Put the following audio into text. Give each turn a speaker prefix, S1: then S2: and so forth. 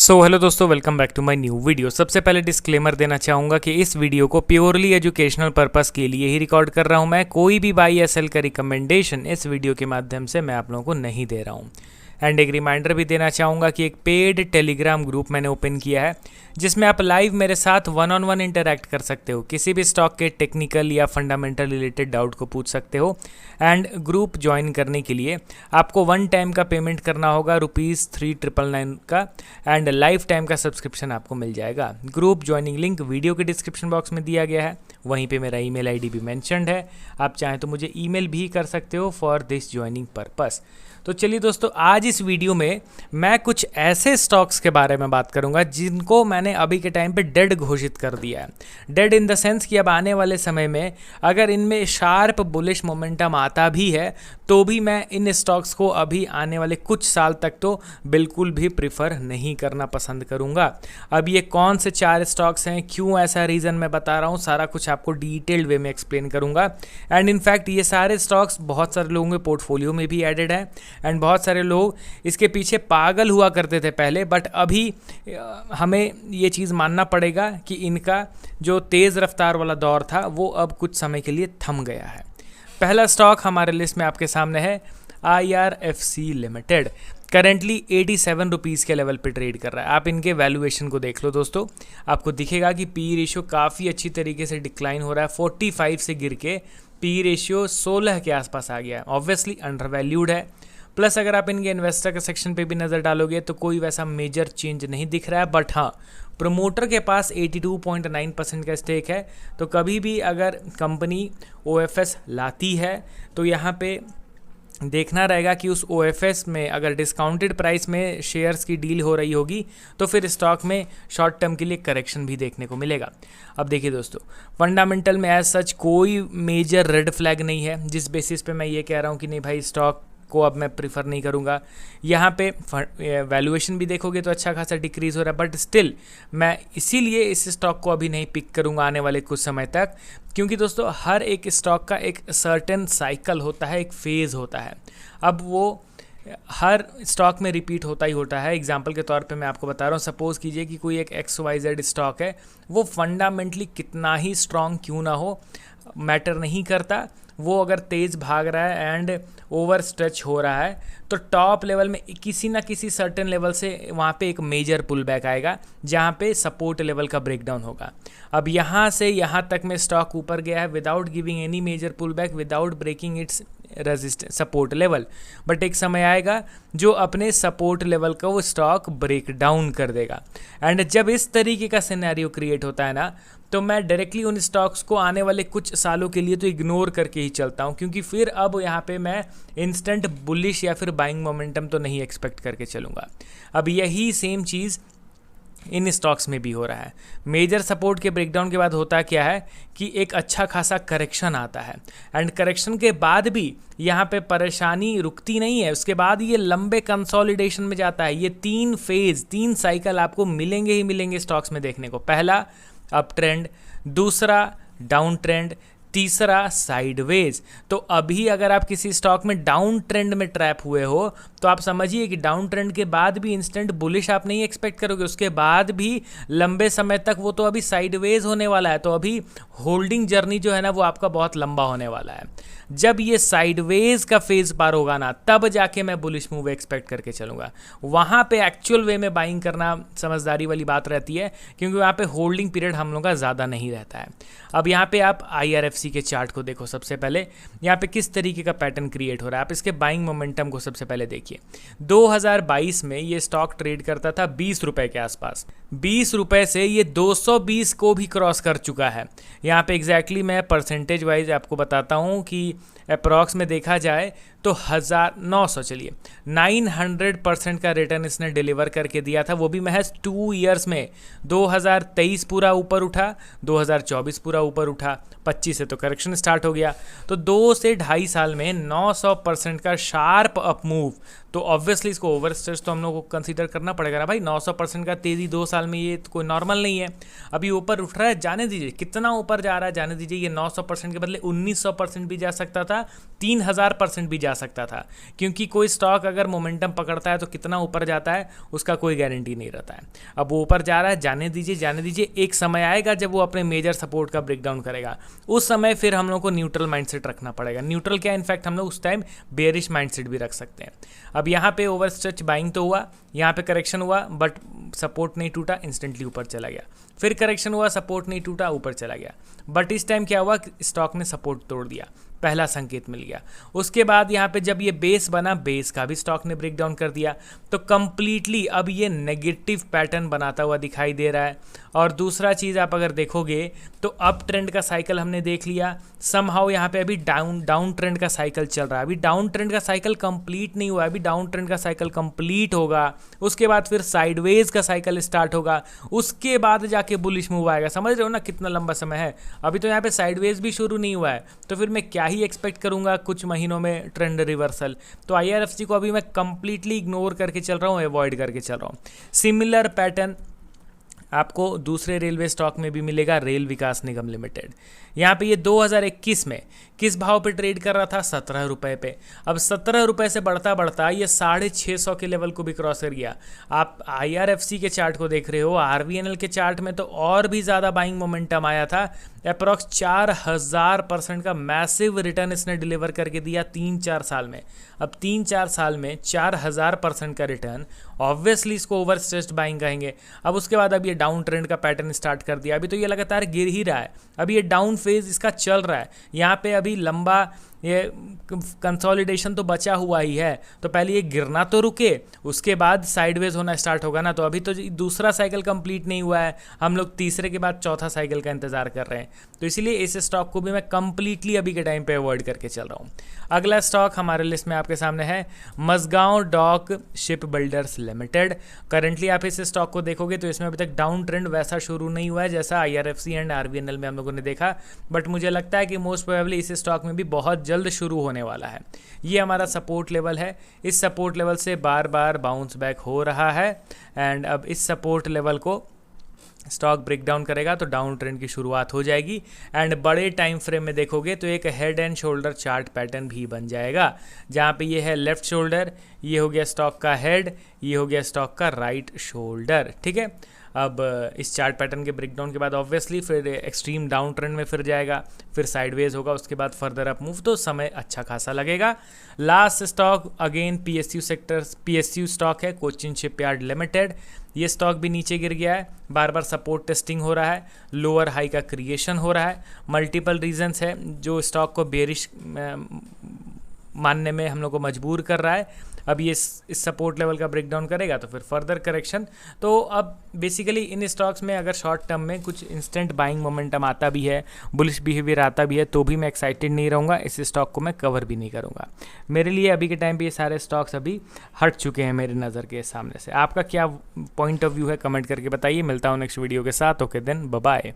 S1: Hello दोस्तों, welcome back to my new video. सबसे पहले डिस्क्लेमर देना चाहूँगा कि इस वीडियो को प्योरली एजुकेशनल पर्पस के लिए ही रिकॉर्ड कर रहा हूँ। मैं कोई भी बाई या सेल का रिकमेंडेशन इस वीडियो के माध्यम से मैं आप लोगों को नहीं दे रहा हूँ। एंड एक रिमाइंडर भी देना चाहूँगा कि एक पेड टेलीग्राम ग्रुप मैंने ओपन किया है जिसमें आप लाइव मेरे साथ वन ऑन वन इंटरैक्ट कर सकते हो, किसी भी स्टॉक के टेक्निकल या फंडामेंटल रिलेटेड डाउट को पूछ सकते हो। एंड ग्रुप ज्वाइन करने के लिए आपको वन टाइम का पेमेंट करना होगा ₹3,999 का, एंड लाइफ टाइम का सब्सक्रिप्शन आपको मिल जाएगा। ग्रुप ज्वाइनिंग लिंक वीडियो के डिस्क्रिप्शन बॉक्स में दिया गया है, वहीं पे मेरा ईमेल आईडी भी मेंशन्ड है। आप चाहें तो मुझे ईमेल भी कर सकते हो फॉर दिस ज्वाइनिंग पर्पस। तो चलिए दोस्तों, आज इस वीडियो में मैं कुछ ऐसे स्टॉक्स के बारे में बात करूंगा जिनको मैंने अभी के टाइम पे डेड घोषित कर दिया है। डेड इन द सेंस कि अब आने वाले समय में अगर इनमें शार्प बुलिश मोमेंटम आता भी है तो भी मैं इन स्टॉक्स को अभी आने वाले कुछ साल तक तो बिल्कुल भी प्रिफर नहीं करना पसंद करूंगा। अब ये कौन से 4 स्टॉक्स हैं, क्यों ऐसा रीज़न मैं बता रहा हूँ, सारा कुछ आपको डिटेल्ड वे में एक्सप्लेन करूंगा। एंड इनफैक्ट ये सारे स्टॉक्स बहुत सारे लोगों के पोर्टफोलियो में भी एडेड है एंड बहुत सारे लोग इसके पीछे पागल हुआ करते थे पहले, बट अभी हमें ये चीज़ मानना पड़ेगा कि इनका जो तेज़ रफ्तार वाला दौर था वो अब कुछ समय के लिए थम गया है। पहला स्टॉक हमारे लिस्ट में आपके सामने है IRFC लिमिटेड। करेंटली 87 रुपीज़ के लेवल पे ट्रेड कर रहा है। आप इनके वैल्यूएशन को देख लो दोस्तों, आपको दिखेगा कि पी रेशियो काफ़ी अच्छी तरीके से डिक्लाइन हो रहा है। 45 से गिर के पी रेशियो 16 के आसपास आ गया है। ऑब्वियसली अंडर वैल्यूड है। प्लस अगर आप इनके इन्वेस्टर के सेक्शन पे भी नज़र डालोगे तो कोई वैसा मेजर चेंज नहीं दिख रहा है, बट हाँ, प्रमोटर के पास 82.9% का स्टेक है। तो कभी भी अगर कंपनी OFS लाती है तो यहाँ पे देखना रहेगा कि उस OFS में अगर डिस्काउंटेड प्राइस में शेयर्स की डील हो रही होगी तो फिर स्टॉक में शॉर्ट टर्म के लिए करेक्शन भी देखने को मिलेगा। अब देखिए दोस्तों, फंडामेंटल में एज सच कोई मेजर रेड फ्लैग नहीं है जिस बेसिस पे मैं ये कह रहा हूँ कि नहीं भाई स्टॉक को अब मैं प्रीफर नहीं करूँगा। यहाँ पे वैल्यूएशन भी देखोगे तो अच्छा खासा डिक्रीज़ हो रहा है, बट स्टिल मैं इसीलिए इस स्टॉक को अभी नहीं पिक करूँगा आने वाले कुछ समय तक, क्योंकि दोस्तों हर एक स्टॉक का एक सर्टेन साइकिल होता है, एक फेज़ होता है। अब वो हर स्टॉक में रिपीट होता ही होता है। एग्जाम्पल के तौर पे मैं आपको बता रहा हूँ, सपोज़ कीजिए कि कोई एक XYZ स्टॉक है, वो फंडामेंटली कितना ही स्ट्रॉन्ग क्यों ना हो मैटर नहीं करता, वो अगर तेज़ भाग रहा है एंड ओवर स्ट्रेच हो रहा है तो टॉप लेवल में किसी ना किसी सर्टेन लेवल से वहाँ पे एक मेजर पुल बैक आएगा जहाँ पे सपोर्ट लेवल का ब्रेकडाउन होगा। अब यहाँ से यहाँ तक में स्टॉक ऊपर गया है without giving any major pull back, without breaking its resistance support level, but एक समय आएगा जो अपने सपोर्ट लेवल का वो स्टॉक ब्रेक डाउन कर देगा। एंड जब इस तरीके का सिनेरियो क्रिएट होता है ना, तो मैं डायरेक्टली उन स्टॉक्स को आने वाले कुछ सालों के लिए तो इग्नोर करके ही चलता हूँ, क्योंकि फिर अब यहाँ पे मैं इंस्टेंट बुलिश या फिर बाइंग मोमेंटम तो नहीं एक्सपेक्ट करके चलूँगा। अब यही सेम चीज़ इन स्टॉक्स में भी हो रहा है। मेजर सपोर्ट के ब्रेकडाउन के बाद होता क्या है कि एक अच्छा खासा करेक्शन आता है, एंड करेक्शन के बाद भी यहाँ पे परेशानी रुकती नहीं है, उसके बाद ये लंबे कंसोलिडेशन में जाता है। ये 3 साइकिल आपको मिलेंगे ही मिलेंगे स्टॉक्स में देखने को। पहला अप ट्रेंड, दूसरा डाउन ट्रेंड, तीसरा साइडवेज। तो अभी अगर आप किसी स्टॉक में डाउन ट्रेंड में ट्रैप हुए हो तो आप समझिए कि डाउन ट्रेंड के बाद भी इंस्टेंट बुलिश आप नहीं एक्सपेक्ट करोगे, उसके बाद भी लंबे समय तक वो तो अभी साइडवेज होने वाला है। तो अभी होल्डिंग जर्नी जो है ना वो आपका बहुत लंबा होने वाला है। जब ये साइडवेज का फेज पार होगा ना, तब जाके मैं बुलिश मूव एक्सपेक्ट करके चलूँगा। वहाँ पे एक्चुअल वे में बाइंग करना समझदारी वाली बात रहती है, क्योंकि वहाँ पे होल्डिंग पीरियड हम लोग का ज़्यादा नहीं रहता है। अब यहाँ पे आप IRFC के चार्ट को देखो। सबसे पहले यहाँ पे किस तरीके का पैटर्न क्रिएट हो रहा है, आप इसके बाइंग मोमेंटम को सबसे पहले देखिए। 2022 में ये स्टॉक ट्रेड करता था 20 रुपये के आसपास। 20 रुपये से ये 220 को भी क्रॉस कर चुका है। यहाँ पे एग्जैक्टली मैं परसेंटेज वाइज आपको बताता हूँ कि अप्रॉक्स में देखा जाए तो 1900 चलिए 900% का रिटर्न इसने डिलीवर करके दिया था, वो भी महज 2 ईयर्स में। 2023 पूरा ऊपर उठा, 2024 पूरा ऊपर उठा, 25 से तो करेक्शन स्टार्ट हो गया। तो 2 से 2.5 साल में 900% का शार्प अप मूव। तो ऑब्वियसली इसको ओवर स्ट्रेच तो हम लोग को कंसीडर करना पड़ेगा ना भाई। 900% का तेज़ी 2 साल में ये तो कोई नॉर्मल नहीं है। अभी ऊपर उठ रहा है, जाने दीजिए कितना ऊपर जा रहा है, जाने दीजिए। ये 900% के बदले 1900% भी जा सकता था, 3000% भी जा जा सकता था, क्योंकि कोई स्टॉक अगर मोमेंटम पकड़ता है तो कितना ऊपर जाता है उसका कोई गारंटी नहीं रहता है। अब वो ऊपर जा रहा है, जाने दीजिए जाने दीजिए, एक समय आएगा जब वो अपने मेजर सपोर्ट का ब्रेकडाउन करेगा, उस समय फिर हम लोग को न्यूट्रल माइंडसेट रखना पड़ेगा। न्यूट्रल क्या, इनफैक्ट हम लोग उस टाइम बेयरिश माइंडसेट भी रख सकते हैं। अब यहाँ पे ओवरस्ट्रेच बाइंग तो हुआ, यहाँ पे करेक्शन हुआ बट सपोर्ट नहीं टूटा, इंस्टेंटली ऊपर चला गया, फिर करेक्शन हुआ, सपोर्ट नहीं टूटा, ऊपर चला गया, बट इस टाइम क्या हुआ, स्टॉक ने सपोर्ट तोड़ दिया, पहला संकेत मिल गया। उसके बाद यहाँ पे जब ये बेस बना, बेस का भी स्टॉक ने ब्रेक डाउन कर दिया, तो कंप्लीटली अब ये नेगेटिव पैटर्न बनाता हुआ दिखाई दे रहा है। और दूसरा चीज़ आप अगर देखोगे तो अप ट्रेंड का साइकिल हमने देख लिया, समहाउ यहाँ पे अभी डाउन ट्रेंड का साइकिल चल रहा है, अभी डाउन ट्रेंड का साइकिल कंप्लीट नहीं हुआ है, अभी डाउन ट्रेंड का साइकिल कंप्लीट होगा, उसके बाद फिर साइडवेज का साइकिल स्टार्ट होगा, उसके बाद जाके बुलिश मूव आएगा। समझ रहे हो ना कितना लंबा समय है, अभी तो यहाँ पे साइडवेज भी शुरू नहीं हुआ है, तो फिर मैं क्या ही एक्सपेक्ट करूंगा कुछ महीनों में ट्रेंड रिवर्सल। तो IRFC को अभी मैं कंप्लीटली इग्नोर करके चल रहा हूँ, अवॉइड करके चल रहा हूँ। सिमिलर पैटर्न आपको दूसरे रेलवे स्टॉक में भी मिलेगा, रेल विकास निगम लिमिटेड। यहाँ पे ये 2021 में किस भाव पे ट्रेड कर रहा था, 17 रुपये पे। अब 17 रुपये से बढ़ता बढ़ता ये 650 के लेवल को भी क्रॉस कर गया। आप IRFC के चार्ट को देख रहे हो, RVNL के चार्ट में तो और भी ज़्यादा बाइंग मोमेंटम आया था, अप्रॉक्स 4000% का मैसिव रिटर्न इसने डिलीवर करके दिया 3-4 साल में। अब 3-4 साल में 4000% का रिटर्न, ऑब्वियसली इसको ओवरस्ट्रेच्ड बाइंग कहेंगे। अब उसके बाद अब ये डाउन ट्रेंड का पैटर्न स्टार्ट कर दिया, अभी तो ये लगातार गिर ही रहा है, अभी ये डाउन फेज इसका चल रहा है। यहाँ पे अभी लंबा ये कंसोलिडेशन तो बचा हुआ ही है, तो पहले ये गिरना तो रुके, उसके बाद साइडवेज होना स्टार्ट होगा ना। तो अभी तो दूसरा साइकिल कंप्लीट नहीं हुआ है, हम लोग तीसरे के बाद चौथा साइकिल का इंतजार कर रहे हैं, तो इसीलिए इस स्टॉक को भी मैं कंप्लीटली अभी के टाइम पे अवॉइड करके चल रहा हूँ। अगला स्टॉक हमारे लिस्ट में आपके सामने है Mazagon dock ship builders limited. Currently आप इस स्टॉक को देखोगे तो इसमें अभी तक डाउन ट्रेंड वैसा शुरू नहीं हुआ है जैसा IRFC एंड RVNL में हम लोगों ने देखा, बट मुझे लगता है कि मोस्ट प्रोबेबली इस स्टॉक में भी बहुत जल्द शुरू होने वाला है। ये हमारा सपोर्ट लेवल है, इस सपोर्ट लेवल से बार बार बाउंस बैक हो रहा है, एंड अब इस सपोर्ट लेवल को स्टॉक ब्रेक डाउन करेगा तो डाउन ट्रेंड की शुरुआत हो जाएगी। एंड बड़े टाइम फ्रेम में देखोगे तो एक head and shoulder chart pattern भी बन जाएगा, जहाँ पे ये है लेफ्ट शोल्डर, ये हो गया स्टॉक का हेड, ये हो गया स्टॉक का राइट शोल्डर। ठीक है, अब इस चार्ट पैटर्न के ब्रेकडाउन के बाद ऑब्वियसली फिर एक्सट्रीम डाउन ट्रेंड में फिर जाएगा, फिर साइडवेज होगा, उसके बाद फर्दर अप मूव, तो समय अच्छा खासा लगेगा। Last stock again PSU stock है, कोचिन शिपयार्ड लिमिटेड। ये स्टॉक भी नीचे गिर गया है, बार बार सपोर्ट टेस्टिंग हो रहा है, लोअर हाई का क्रिएशन हो रहा है, मल्टीपल रीजंस है जो स्टॉक को बेरिश मानने में हम लोग को मजबूर कर रहा है। अब ये इस सपोर्ट लेवल का ब्रेकडाउन करेगा तो फिर फर्दर करेक्शन। तो अब बेसिकली इन स्टॉक्स में अगर शॉर्ट टर्म में कुछ इंस्टेंट बाइंग मोमेंटम आता भी है, बुलिश बिहेवियर आता भी है, तो भी मैं एक्साइटेड नहीं रहूँगा, इस स्टॉक को मैं कवर भी नहीं करूँगा। मेरे लिए अभी के टाइम पे ये सारे स्टॉक्स अभी हट चुके हैं मेरे नज़र के सामने से। आपका क्या पॉइंट ऑफ व्यू है, कमेंट करके बताइए। मिलता हूँ नेक्स्ट वीडियो के साथ। Okay then, bye bye.